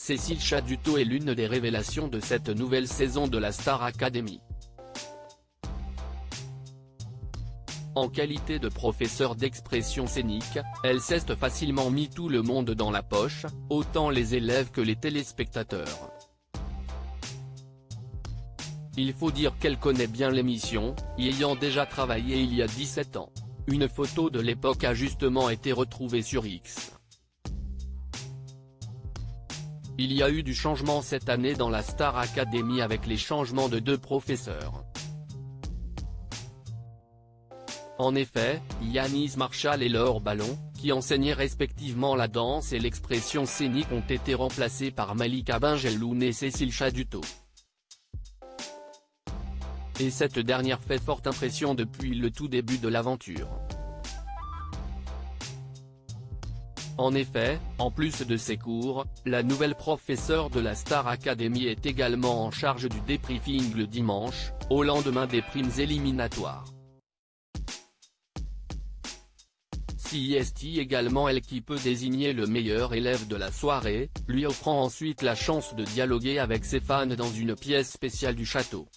Cécile Chaduto est l'une des révélations de cette nouvelle saison de la Star Academy. En qualité de professeure d'expression scénique, elle s'est facilement mis tout le monde dans la poche, autant les élèves que les téléspectateurs. Il faut dire qu'elle connaît bien l'émission, y ayant déjà travaillé il y a 17 ans. Une photo de l'époque a justement été retrouvée sur X. Il y a eu du changement cette année dans la Star Academy avec les changements de 2 professeurs. En effet, Yanis Marshall et Laure Ballon, qui enseignaient respectivement la danse et l'expression scénique, ont été remplacés par Malika Benjeloun et Cécile Chaduto. Et cette dernière fait forte impression depuis le tout début de l'aventure. En effet, en plus de ses cours, la nouvelle professeure de la Star Academy est également en charge du débriefing le dimanche, au lendemain des primes éliminatoires. CIST également, elle qui peut désigner le meilleur élève de la soirée, lui offrant ensuite la chance de dialoguer avec ses fans dans une pièce spéciale du château.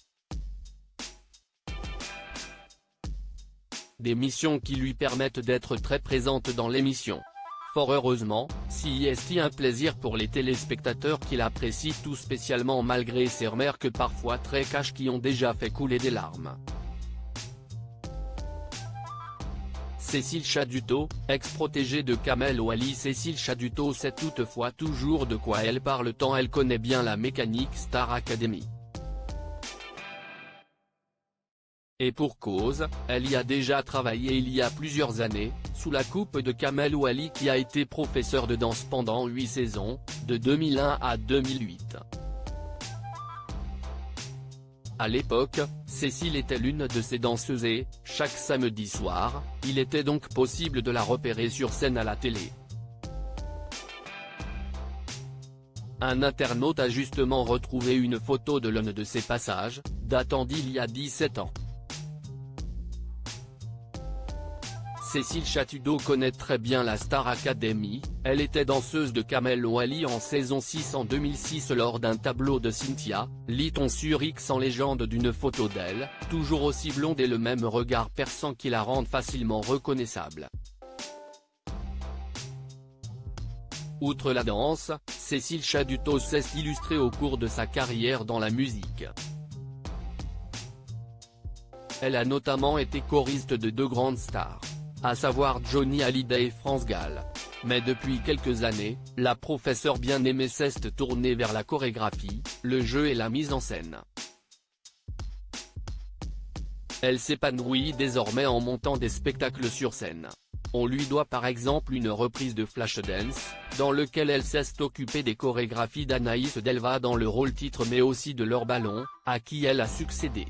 Des missions qui lui permettent d'être très présente dans l'émission. Fort heureusement, CIST un plaisir pour les téléspectateurs qui l'apprécient tout spécialement malgré ses remarques parfois très cash qui ont déjà fait couler des larmes. Cécile Chaduto, ex-protégée de Kamel Ouali. Cécile Chaduto sait toutefois toujours de quoi elle parle tant elle connaît bien la mécanique Star Academy. Et pour cause, elle y a déjà travaillé il y a plusieurs années, sous la coupe de Kamel Ouali qui a été professeur de danse pendant 8 saisons, de 2001 à 2008. À l'époque, Cécile était l'une de ces danseuses et, chaque samedi soir, il était donc possible de la repérer sur scène à la télé. Un internaute a justement retrouvé une photo de l'un de ses passages, datant d'il y a 17 ans. Cécile Chaduto connaît très bien la Star Academy, elle était danseuse de Kamel Ouali en saison 6 en 2006 lors d'un tableau de Cynthia, lit-on sur X en légende d'une photo d'elle, toujours aussi blonde et le même regard perçant qui la rendent facilement reconnaissable. Outre la danse, Cécile Chaduto s'est illustrée au cours de sa carrière dans la musique. Elle a notamment été choriste de 2 grandes stars, à savoir Johnny Hallyday et France Gall. Mais depuis quelques années, la professeure bien-aimée s'est tournée vers la chorégraphie, le jeu et la mise en scène. Elle s'épanouit désormais en montant des spectacles sur scène. On lui doit par exemple une reprise de Flashdance, dans lequel elle s'est occupée des chorégraphies d'Anaïs Delva dans le rôle titre mais aussi de Laure Ballon, à qui elle a succédé.